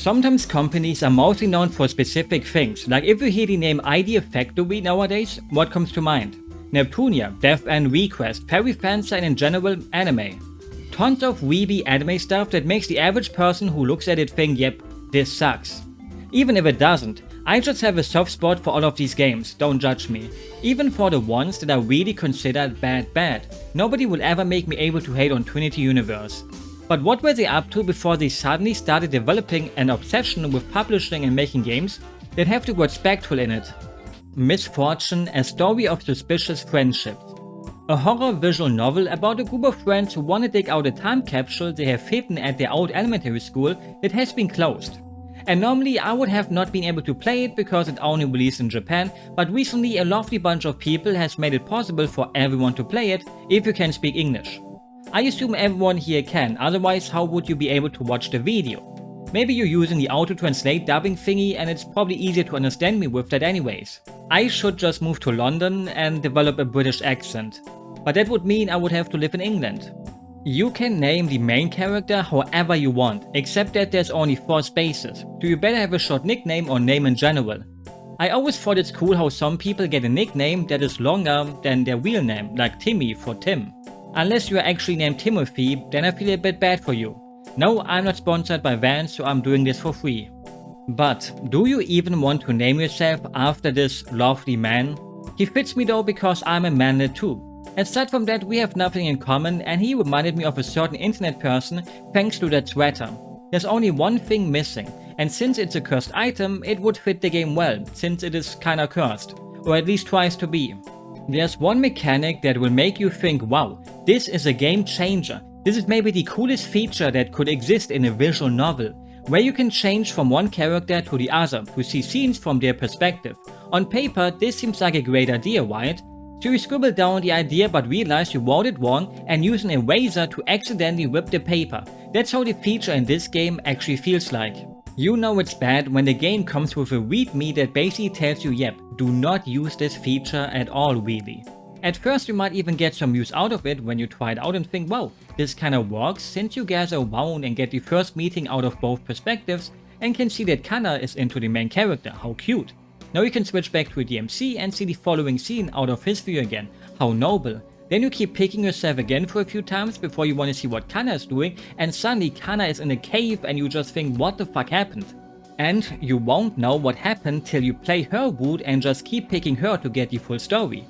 Sometimes companies are mostly known for specific things, like if you hear the name Idea Factory nowadays, what comes to mind? Neptunia, Death and Request, Fairy Fancy and in general, anime. Tons of weeby anime stuff that makes the average person who looks at it think, yep, this sucks. Even if it doesn't, I just have a soft spot for all of these games, don't judge me. Even for the ones that are really considered bad. Nobody will ever make me able to hate on Trinity Universe. But what were they up to before they suddenly started developing an obsession with publishing and making games that have the word spectral in it? Misfortune, a story of suspicious friendships. A horror visual novel about a group of friends who want to dig out a time capsule they have hidden at their old elementary school that has been closed. And normally I would have not been able to play it because it only released in Japan, but recently a lovely bunch of people has made it possible for everyone to play it if you can speak English. I assume everyone here can, otherwise how would you be able to watch the video? Maybe you're using the auto-translate dubbing thingy and it's probably easier to understand me with that anyways. I should just move to London and develop a British accent. But that would mean I would have to live in England. You can name the main character however you want, except that there's only 4 spaces, so you better have a short nickname or name in general. I always thought it's cool how some people get a nickname that is longer than their real name, like Timmy for Tim. Unless you are actually named Timothy, then I feel a bit bad for you. No, I'm not sponsored by Vans, so I'm doing this for free. But do you even want to name yourself after this lovely man? He fits me though because I'm a manlet too. Aside from that, we have nothing in common and he reminded me of a certain internet person thanks to that sweater. There's only one thing missing, and since it's a cursed item, it would fit the game well, since it is kinda cursed. Or at least tries to be. There's one mechanic that will make you think, wow, this is a game changer. This is maybe the coolest feature that could exist in a visual novel, where you can change from one character to the other to see scenes from their perspective. On paper, this seems like a great idea, right? So you scribble down the idea but realize you wrote it wrong and use an eraser to accidentally rip the paper. That's how the feature in this game actually feels like. You know it's bad when the game comes with a readme that basically tells you, yep, do not use this feature at all really. At first you might even get some use out of it when you try it out and think, wow, this kinda works since you gather around and get the first meeting out of both perspectives and can see that Kanna is into the main character, how cute. Now you can switch back to a DMC and see the following scene out of his view again, how noble. Then you keep picking yourself again for a few times before you want to see what Kanna is doing, and suddenly Kanna is in a cave and you just think, what the fuck happened? And you won't know what happened till you play her route and just keep picking her to get the full story.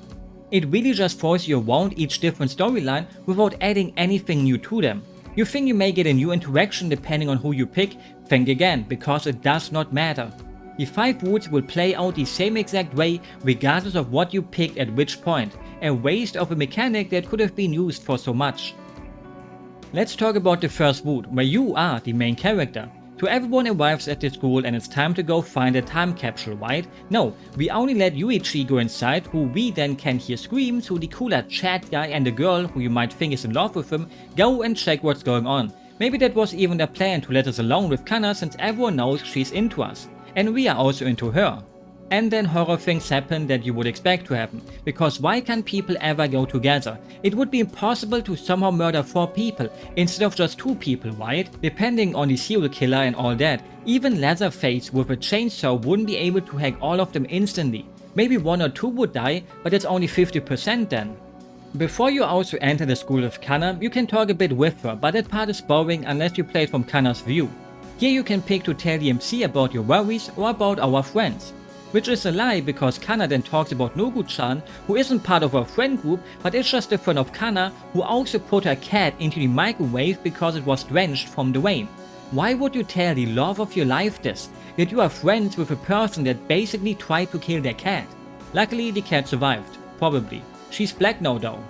It really just forces you around each different storyline without adding anything new to them. You think you may get a new interaction depending on who you pick, think again, because it does not matter. The 5 routes will play out the same exact way regardless of what you picked at which point, a waste of a mechanic that could have been used for so much. Let's talk about the first route, where you are the main character. So everyone arrives at the school and it's time to go find a time capsule, right? No, we only let Yuichi go inside, who we then can hear scream, so the cooler chat guy and the girl, who you might think is in love with him, go and check what's going on. Maybe that was even their plan to let us alone with Kanna since everyone knows she's into us. And we are also into her. And then horror things happen that you would expect to happen, because why can't people ever go together? It would be impossible to somehow murder 4 people instead of just 2 people, right? Depending on the serial killer and all that, even Leatherface with a chainsaw wouldn't be able to hack all of them instantly. Maybe 1 or 2 would die, but that's only 50% then. Before you also enter the school of Kanna, you can talk a bit with her, but that part is boring unless you play it from Kanna's view. Here you can pick to tell the MC about your worries or about our friends. Which is a lie because Kanna then talks about Nogu-chan, who isn't part of our friend group but is just a friend of Kanna who also put her cat into the microwave because it was drenched from the rain. Why would you tell the love of your life this? That you are friends with a person that basically tried to kill their cat. Luckily the cat survived, probably. She's black now though.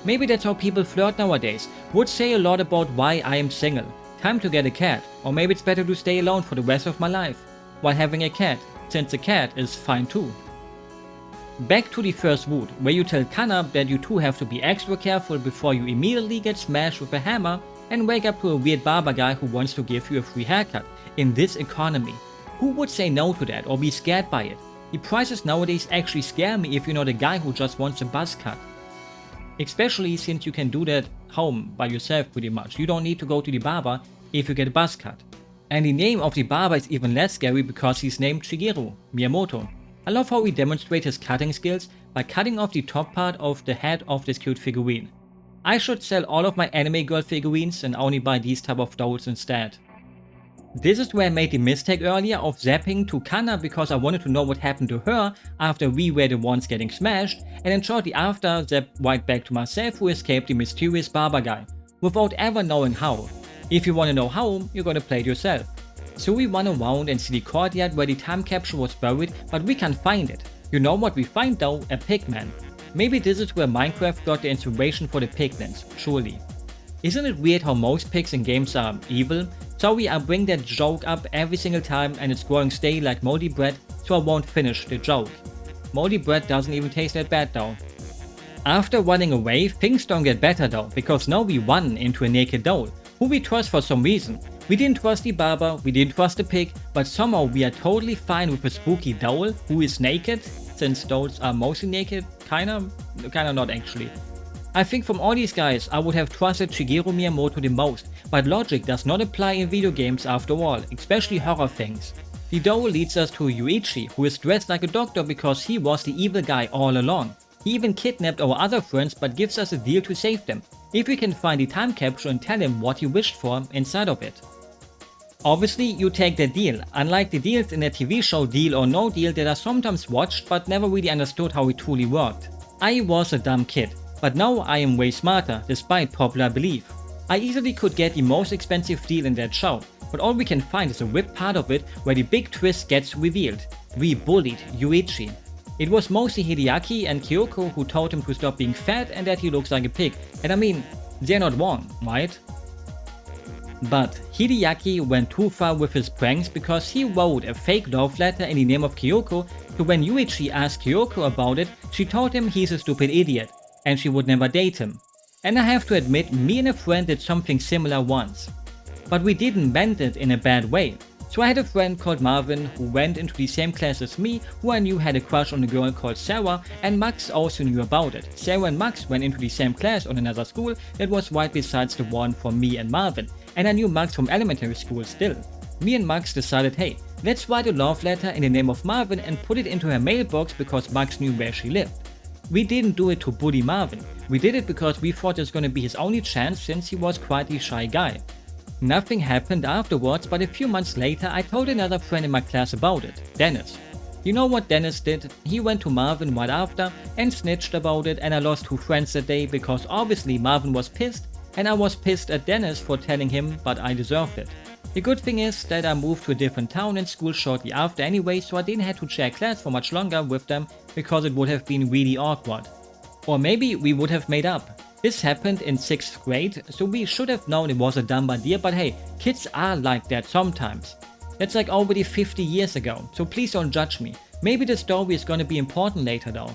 Maybe that's how people flirt nowadays, would say a lot about why I am single. Time to get a cat, or maybe it's better to stay alone for the rest of my life, while having a cat, since the cat is fine too. Back to the first route, where you tell Kanna that you two have to be extra careful before you immediately get smashed with a hammer and wake up to a weird barber guy who wants to give you a free haircut in this economy. Who would say no to that or be scared by it? The prices nowadays actually scare me if you're not a guy who just wants a buzz cut. Especially since you can do that home by yourself pretty much. You don't need to go to the barber if you get a buzz cut. And the name of the barber is even less scary because he's named Shigeru Miyamoto. I love how he demonstrates his cutting skills by cutting off the top part of the head of this cute figurine. I should sell all of my anime girl figurines and only buy these type of dolls instead. This is where I made the mistake earlier of zapping to Kanna because I wanted to know what happened to her after we were the ones getting smashed, and then shortly after zap right back to myself who escaped the mysterious barber guy, without ever knowing how. If you wanna know how, you're gonna play it yourself. So we run around and see the courtyard where the time capsule was buried, but we can't find it. You know what we find though? A pigman. Maybe this is where Minecraft got the inspiration for the piglins, surely. Isn't it weird how most pigs in games are evil? Sorry, I bring that joke up every single time and it's growing stale like moldy bread, so I won't finish the joke. Moldy bread doesn't even taste that bad though. After running away, things don't get better though, because now we run into a naked doll, who we trust for some reason. We didn't trust the barber, we didn't trust the pig, but somehow we are totally fine with a spooky doll who is naked, since dolls are mostly naked, kinda not actually. I think from all these guys, I would have trusted Shigeru Miyamoto the most, but logic does not apply in video games after all, especially horror things. The doll leads us to Yuichi, who is dressed like a doctor because he was the evil guy all along. He even kidnapped our other friends but gives us a deal to save them, if we can find the time capsule and tell him what he wished for inside of it. Obviously, you take that deal, unlike the deals in the TV show Deal or No Deal that are sometimes watched but never really understood how it truly worked. I was a dumb kid. But now I am way smarter, despite popular belief. I easily could get the most expensive deal in that show, but all we can find is a ripped part of it where the big twist gets revealed. We bullied Yuichi. It was mostly Hideyaki and Kiyoko who told him to stop being fat and that he looks like a pig, and I mean, they're not wrong, right? But Hideyaki went too far with his pranks because he wrote a fake love letter in the name of Kiyoko, so when Yuichi asked Kiyoko about it, she told him he's a stupid idiot, and she would never date him. And I have to admit, me and a friend did something similar once. But we didn't meant it in a bad way. So I had a friend called Marvin who went into the same class as me, who I knew had a crush on a girl called Sarah, and Max also knew about it. Sarah and Max went into the same class on another school that was right besides the one for me and Marvin, and I knew Max from elementary school still. Me and Max decided, hey, let's write a love letter in the name of Marvin and put it into her mailbox because Max knew where she lived. We didn't do it to bully Marvin, we did it because we thought it was gonna be his only chance since he was quite a shy guy. Nothing happened afterwards, but a few months later I told another friend in my class about it, Dennis. You know what Dennis did? He went to Marvin right after and snitched about it, and I lost 2 friends that day because obviously Marvin was pissed and I was pissed at Dennis for telling him, but I deserved it. The good thing is that I moved to a different town and school shortly after anyway, so I didn't have to share class for much longer with them because it would have been really awkward. Or maybe we would have made up. This happened in 6th grade, so we should have known it was a dumb idea, but hey, kids are like that sometimes. That's like already 50 years ago, so please don't judge me. Maybe the story is gonna be important later though.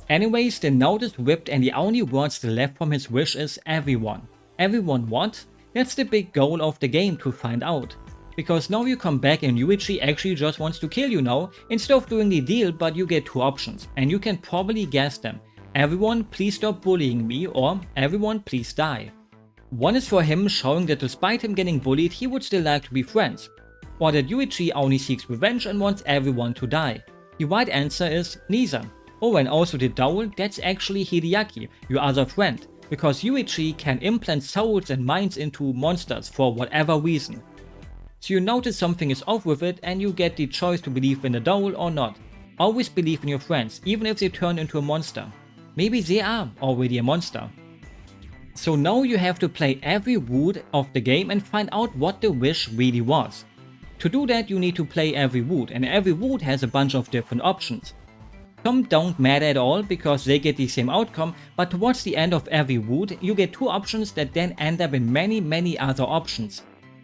Anyways, the note is ripped and the only words still left from his wish is everyone. Everyone what? That's the big goal of the game to find out. Because now you come back and Yuichi actually just wants to kill you now, instead of doing the deal, but you get 2 options, and you can probably guess them. Everyone please stop bullying me, or everyone please die. One is for him showing that despite him getting bullied he would still like to be friends. Or that Yuichi only seeks revenge and wants everyone to die. The right answer is neither. Oh, and also the doll, that's actually Hideyaki, your other friend. Because Yuichi can implant souls and minds into monsters for whatever reason. So you notice something is off with it and you get the choice to believe in the doll or not. Always believe in your friends, even if they turn into a monster. Maybe they are already a monster. So now you have to play every route of the game and find out what the wish really was. To do that you need to play every route, and every route has a bunch of different options. Some don't matter at all because they get the same outcome, but towards the end of every route you get 2 options that then end up in many other options.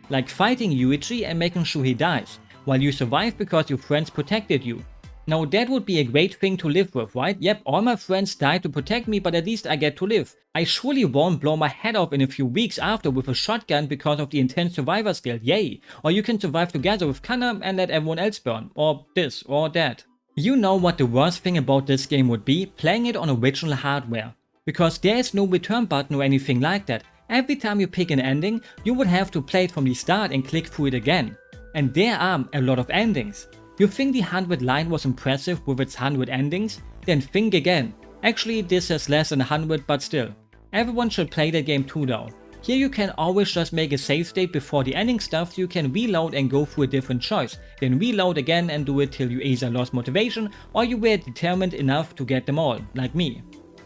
Like fighting Yuichi and making sure he dies, while you survive because your friends protected you. Now that would be a great thing to live with, right? Yep, all my friends died to protect me, but at least I get to live. I surely won't blow my head off in a few weeks after with a shotgun because of the intense survivor skill, yay! Or you can survive together with Kanna and let everyone else burn, or this, or that. You know what the worst thing about this game would be? Playing it on original hardware. Because there is no return button or anything like that. Every time you pick an ending, you would have to play it from the start and click through it again. And there are a lot of endings. You think the 100 line was impressive with its 100 endings? Then think again. Actually, this has less than 100, but still. Everyone should play that game too though. Here you can always just make a save state before the ending stuff so you can reload and go through a different choice, then reload again and do it till you either lost motivation or you were determined enough to get them all, like me.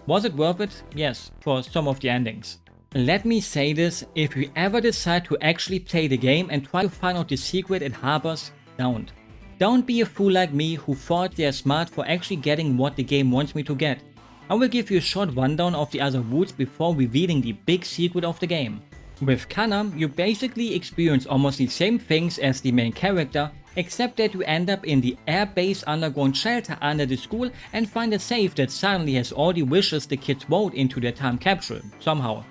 Was it worth it? Yes, for some of the endings. Let me say this, if you ever decide to actually play the game and try to find out the secret it harbors, don't. Don't be a fool like me who thought they're smart for actually getting what the game wants me to get. I will give you a short rundown of the other routes before revealing the big secret of the game. With Kanna, you basically experience almost the same things as the main character, except that you end up in the air-based underground shelter under the school and find a safe that suddenly has all the wishes the kids wrote into their time capsule, somehow.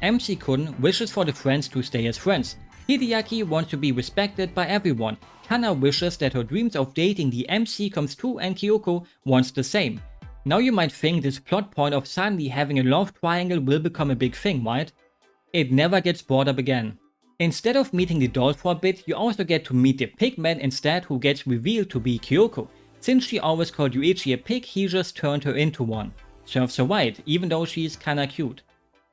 MC-kun wishes for the friends to stay as friends. Hideyaki wants to be respected by everyone. Kanna wishes that her dreams of dating the MC comes true and Kiyoko wants the same. Now you might think this plot point of suddenly having a love triangle will become a big thing, right? It never gets brought up again. Instead of meeting the doll for a bit, you also get to meet the pigman instead, who gets revealed to be Kiyoko. Since she always called Yuichi a pig, he just turned her into one. Serves her right, even though she's kinda cute.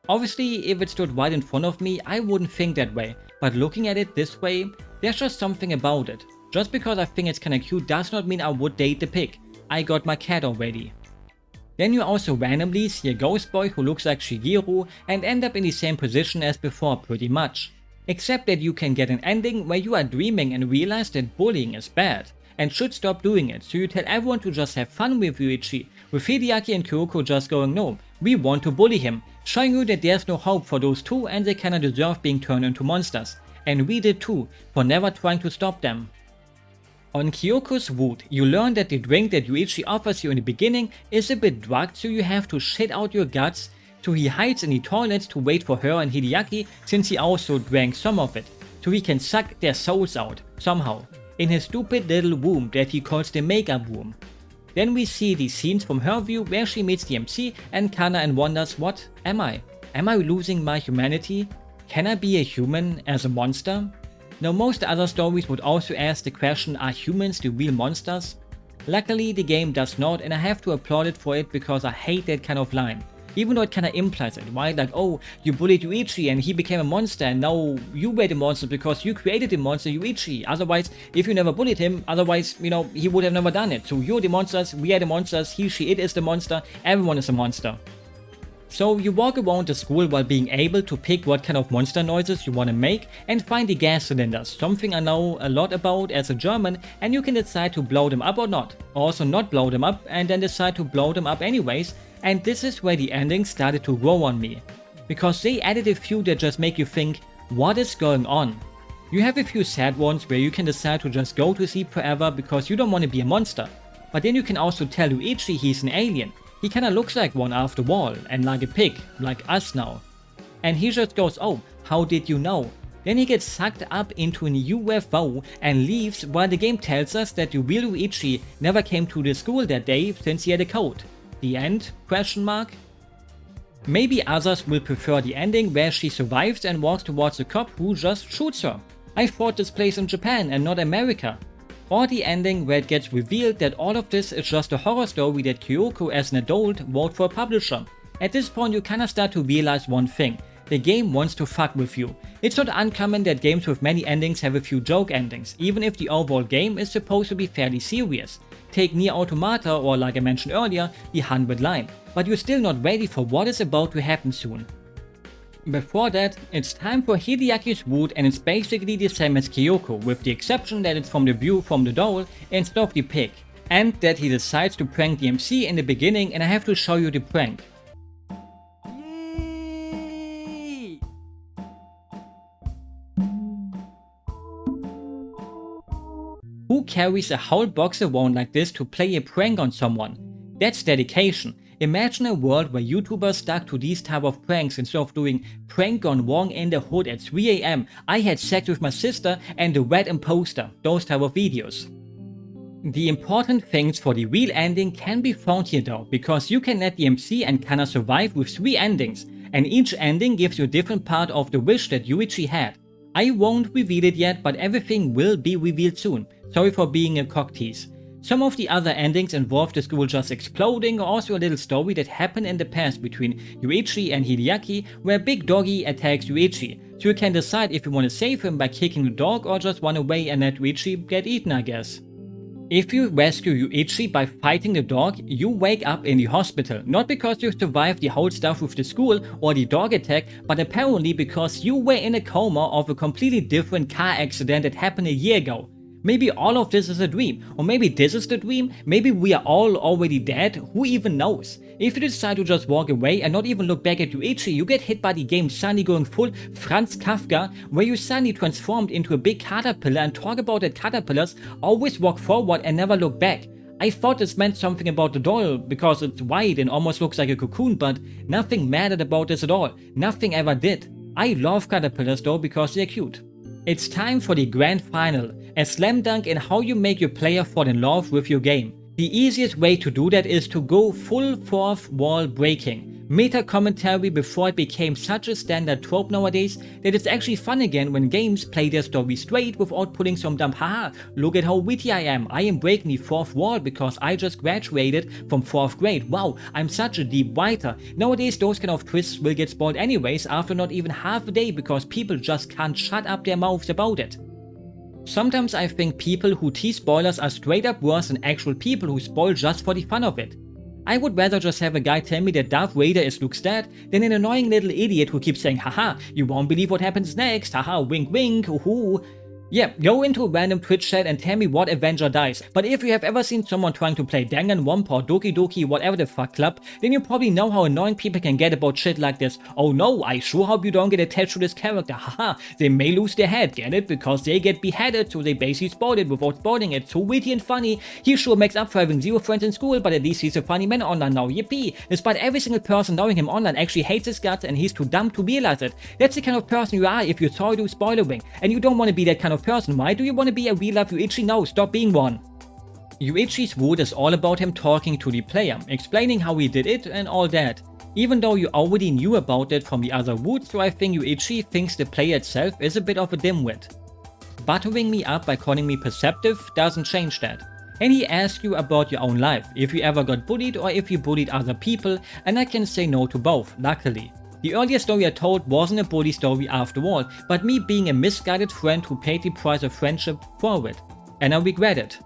Obviously, if it stood right in front of me, I wouldn't think that way, but looking at it this way, there's just something about it. Just because I think it's kinda cute does not mean I would date the pig. I got my cat already. Then you also randomly see a ghost boy who looks like Shigeru and end up in the same position as before pretty much. Except that you can get an ending where you are dreaming and realize that bullying is bad and should stop doing it, so you tell everyone to just have fun with Yuichi, with Hideyaki and Kiyoko just going no, we want to bully him, showing you that there's no hope for those two and they kinda deserve being turned into monsters. And we did too, for never trying to stop them. On Kyoko's route, you learn that the drink that Yuichi offers you in the beginning is a bit drugged, so you have to shit out your guts, so he hides in the toilets to wait for her and Hideyaki since he also drank some of it, so he can suck their souls out, somehow, in his stupid little room that he calls the makeup room. Then we see the scenes from her view where she meets the MC and Kanna and wonders, what am I? Am I losing my humanity? Can I be a human as a monster? Now most other stories would also ask the question, are humans the real monsters? Luckily the game does not, and I have to applaud it for it because I hate that kind of line. Even though it kinda implies it, right? Like, oh, you bullied Yuichi and he became a monster and now you were the monster because you created the monster Yuichi. Otherwise, if you never bullied him, otherwise, you know, he would have never done it. So you're the monsters, we are the monsters, he, she, it is the monster, everyone is a monster. So you walk around the school while being able to pick what kind of monster noises you want to make and find the gas cylinders, something I know a lot about as a German, and you can decide to blow them up or not. Also not blow them up and then decide to blow them up anyways, and this is where the ending started to grow on me. Because they added a few that just make you think, what is going on? You have a few sad ones where you can decide to just go to sleep forever because you don't want to be a monster. But then you can also tell Yuichi he's an alien. He kinda looks like one after all, and like a pig, like us now. And he just goes, oh, how did you know? Then he gets sucked up into an UFO and leaves while the game tells us that the real Yuichi never came to the school that day since he had a code. The end? Question mark? Maybe others will prefer the ending where she survives and walks towards a cop who just shoots her. I thought this place in Japan and not America. Or the ending where it gets revealed that all of this is just a horror story that Kiyoko as an adult wrote for a publisher. At this point you kinda start to realize one thing. The game wants to fuck with you. It's not uncommon that games with many endings have a few joke endings, even if the overall game is supposed to be fairly serious. Take Nier Automata or, like I mentioned earlier, the 100 line. But you're still not ready for what is about to happen soon. Before that, it's time for Hideyaki's route, and it's basically the same as Kiyoko, with the exception that it's from the view from the doll instead of the pig. And that he decides to prank the MC in the beginning, and I have to show you the prank. Yay! Who carries a whole box around like this to play a prank on someone? That's dedication. Imagine a world where YouTubers stuck to these type of pranks instead of doing prank gone wrong in the hood at 3 AM, I had sex with my sister and the red imposter, those type of videos. The important things for the real ending can be found here though, because you can let the MC and Kanna survive with 3 endings, and each ending gives you a different part of the wish that Yuichi had. I won't reveal it yet, but everything will be revealed soon. Sorry for being a cock tease. Some of the other endings involve the school just exploding, or also a little story that happened in the past between Yuichi and Hideyaki, where Big Doggy attacks Yuichi, so you can decide if you want to save him by kicking the dog or just run away and let Yuichi get eaten, I guess. If you rescue Yuichi by fighting the dog, you wake up in the hospital, not because you survived the whole stuff with the school or the dog attack, but apparently because you were in a coma of a completely different car accident that happened a year ago. Maybe all of this is a dream, or maybe this is the dream, maybe we are all already dead, who even knows? If you decide to just walk away and not even look back at Yuichi, you get hit by the game suddenly going full Franz Kafka, where you suddenly transformed into a big caterpillar and talk about that caterpillars always walk forward and never look back. I thought this meant something about the doll, because it's white and almost looks like a cocoon, but nothing mattered about this at all, nothing ever did. I love caterpillars though because they're cute. It's time for the grand final, a slam dunk in how you make your player fall in love with your game. The easiest way to do that is to go full fourth wall breaking. Meta commentary before it became such a standard trope nowadays that it's actually fun again when games play their story straight without putting some dumb haha, look at how witty I am breaking the fourth wall because I just graduated from 4th grade, wow, I'm such a deep writer. Nowadays those kind of twists will get spoiled anyways after not even half a day because people just can't shut up their mouths about it. Sometimes I think people who tease spoilers are straight up worse than actual people who spoil just for the fun of it. I would rather just have a guy tell me that Darth Vader is Luke's dad than an annoying little idiot who keeps saying haha, you won't believe what happens next, haha, wink wink, hoo. Yeah, go into a random Twitch chat and tell me what Avenger dies, but if you have ever seen someone trying to play Danganronpa or Doki Doki whatever the fuck club, then you probably know how annoying people can get about shit like this. Oh no, I sure hope you don't get attached to this character, haha, they may lose their head, get it? Because they get beheaded, so they basically spoiled it without spoiling it, so witty and funny. He sure makes up for having 0 friends in school, but at least he's a funny man online now, yippee. Despite every single person knowing him online actually hates his guts and he's too dumb to realize it. That's the kind of person you are if you saw do spoilering, and you don't want to be that kind of person. Why do you want to be a real life Yuichi? No, stop being one. Yuichi's wood is all about him talking to the player, explaining how he did it and all that. Even though you already knew about it from the other wood, so I think Yuichi thinks the player itself is a bit of a dimwit. Buttering me up by calling me perceptive doesn't change that. And he asks you about your own life, if you ever got bullied or if you bullied other people, and I can say no to both, luckily. The earlier story I told wasn't a bully story after all, but me being a misguided friend who paid the price of friendship for it. And I regret it.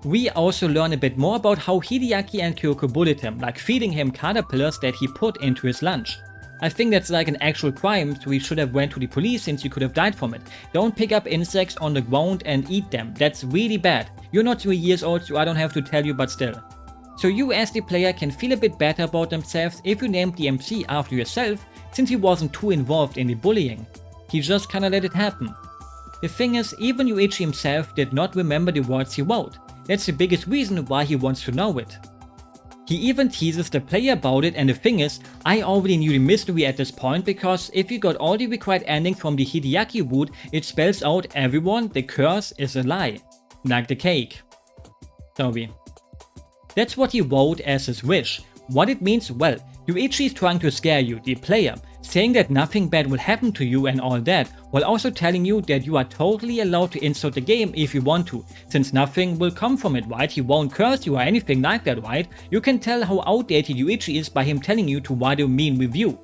We also learn a bit more about how Hideyaki and Kiyoko bullied him, like feeding him caterpillars that he put into his lunch. I think that's like an actual crime, so we should have went to the police since you could have died from it. Don't pick up insects on the ground and eat them, that's really bad. You're not 3 years old, so I don't have to tell you, but still. So you as the player can feel a bit better about themselves if you named the MC after yourself, since he wasn't too involved in the bullying. He just kinda let it happen. The thing is, even Yuichi himself did not remember the words he wrote. That's the biggest reason why he wants to know it. He even teases the player about it, and the thing is, I already knew the mystery at this point because if you got all the required endings from the Hideyaki root, it spells out everyone, the curse is a lie. Like the cake. Sorry. That's what he wrote as his wish. What it means, well, Yuichi is trying to scare you, the player, saying that nothing bad will happen to you and all that, while also telling you that you are totally allowed to insult the game if you want to, since nothing will come from it, right? He won't curse you or anything like that, right? You can tell how outdated Yuichi is by him telling you to write a mean review.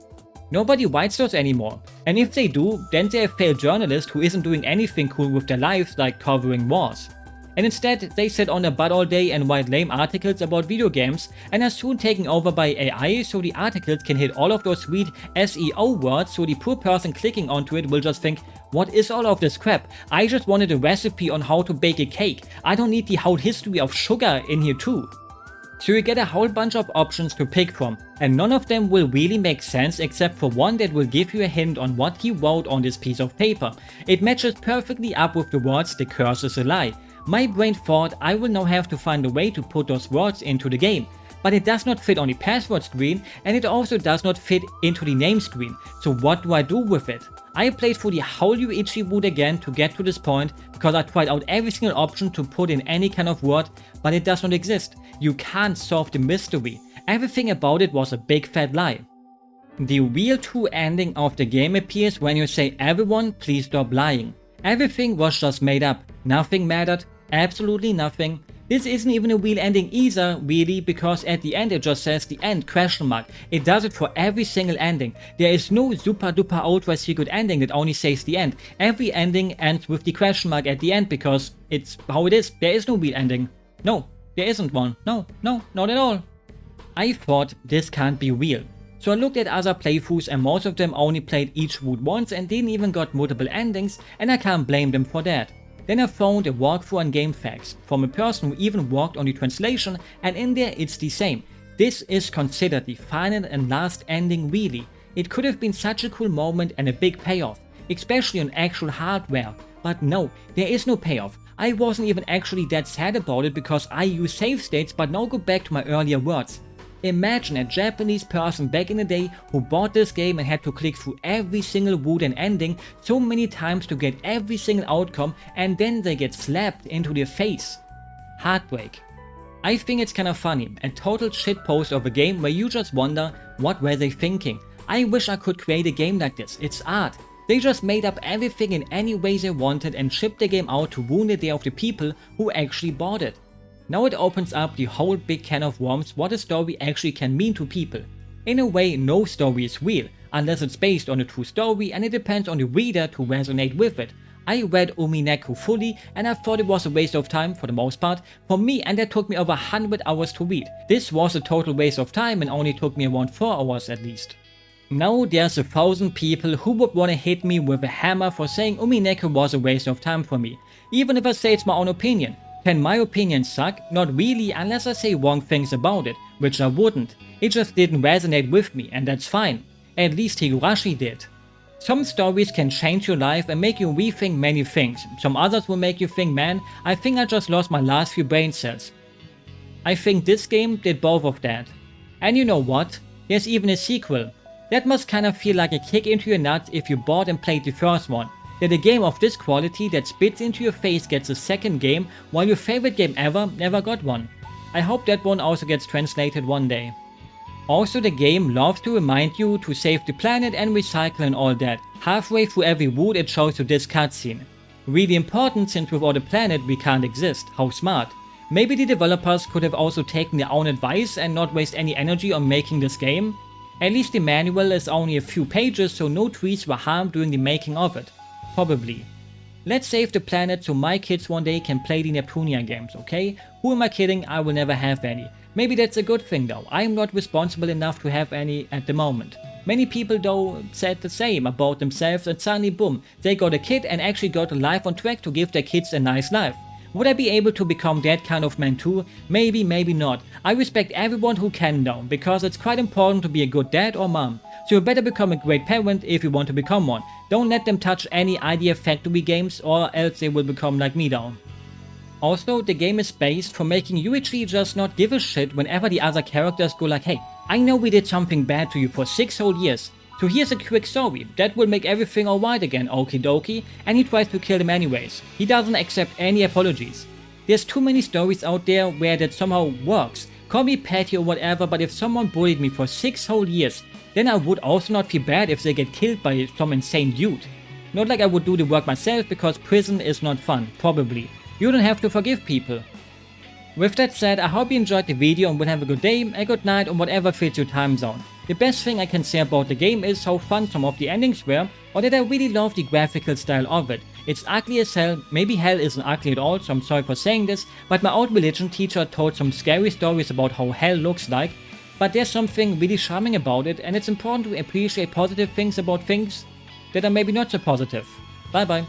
Nobody writes those anymore, and if they do, then they're a failed journalist who isn't doing anything cool with their lives like covering wars. And instead, they sit on their butt all day and write lame articles about video games and are soon taken over by AI, so the articles can hit all of those sweet SEO words, so the poor person clicking onto it will just think, what is all of this crap? I just wanted a recipe on how to bake a cake. I don't need the whole history of sugar in here too. So you get a whole bunch of options to pick from, and none of them will really make sense except for one that will give you a hint on what he wrote on this piece of paper. It matches perfectly up with the words "the curse is a lie." My brain thought I will now have to find a way to put those words into the game, but it does not fit on the password screen and it also does not fit into the name screen, so what do I do with it? I played through the whole Yuichi route again to get to this point because I tried out every single option to put in any kind of word, but it does not exist. You can't solve the mystery. Everything about it was a big fat lie. The real true ending of the game appears when you say, "Everyone, please stop lying." Everything was just made up. Nothing mattered. Absolutely nothing. This isn't even a real ending either, really, because at the end it just says the end ? It does it for every single ending. There is no super duper ultra secret ending that only says the end. Every ending ends with the ? At the end because it's how it is. There is no real ending. No, there isn't one. No, not at all. I thought this can't be real. So I looked at other playthroughs and most of them only played each route once and didn't even got multiple endings, and I can't blame them for that. Then I found a walkthrough on GameFAQs from a person who even worked on the translation, and in there it's the same. This is considered the final and last ending really. It could have been such a cool moment and a big payoff, especially on actual hardware. But no, there is no payoff. I wasn't even actually that sad about it because I use save states, but now go back to my earlier words. Imagine a Japanese person back in the day who bought this game and had to click through every single route and ending so many times to get every single outcome, and then they get slapped into their face. Heartbreak. I think it's kinda funny, a total shitpost of a game where you just wonder, what were they thinking? I wish I could create a game like this. It's art. They just made up everything in any way they wanted and shipped the game out to ruin the day of the people who actually bought it. Now it opens up the whole big can of worms what a story actually can mean to people. In a way, no story is real, unless it's based on a true story, and it depends on the reader to resonate with it. I read Umineko fully and I thought it was a waste of time for the most part for me, and that took me over 100 hours to read. This was a total waste of time and only took me around 4 hours at least. Now there's 1,000 people who would wanna hit me with a hammer for saying Umineko was a waste of time for me, even if I say it's my own opinion. Can my opinion suck? Not really, unless I say wrong things about it, which I wouldn't. It just didn't resonate with me, and that's fine. At least Higurashi did. Some stories can change your life and make you rethink many things. Some others will make you think, man, I think I just lost my last few brain cells. I think this game did both of that. And you know what? There's even a sequel. That must kinda feel like a kick into your nuts if you bought and played the first one. That a game of this quality that spits into your face gets a second game while your favorite game ever never got one. I hope that one also gets translated one day. Also, the game loves to remind you to save the planet and recycle and all that. Halfway through every route it shows you this cutscene. Really important since without a planet we can't exist. How smart. Maybe the developers could have also taken their own advice and not waste any energy on making this game. At least the manual is only a few pages, so no trees were harmed during the making of it. Probably. Let's save the planet so my kids one day can play the Neptunia games, okay? Who am I kidding? I will never have any. Maybe that's a good thing though. I am not responsible enough to have any at the moment. Many people though said the same about themselves, and suddenly boom, they got a kid and actually got a life on track to give their kids a nice life. Would I be able to become that kind of man too? Maybe, maybe not. I respect everyone who can though, because it's quite important to be a good dad or mom. So you better become a great parent if you want to become one. Don't let them touch any Idea Factory games or else they will become like me though. Also, the game is based for making you actually just not give a shit whenever the other characters go like, hey, I know we did something bad to you for 6 whole years, so here's a quick story, that will make everything alright again, okie dokie, and he tries to kill them anyways. He doesn't accept any apologies. There's too many stories out there where that somehow works. Call me petty or whatever, but if someone bullied me for 6 whole years, then I would also not feel bad if they get killed by some insane dude. Not like I would do the work myself, because prison is not fun, probably. You don't have to forgive people. With that said, I hope you enjoyed the video and will have a good day, a good night, or whatever fits your time zone. The best thing I can say about the game is how fun some of the endings were, or that I really love the graphical style of it. It's ugly as hell, maybe hell isn't ugly at all, so I'm sorry for saying this, but my old religion teacher told some scary stories about how hell looks like, but there's something really charming about it, and it's important to appreciate positive things about things that are maybe not so positive. Bye bye.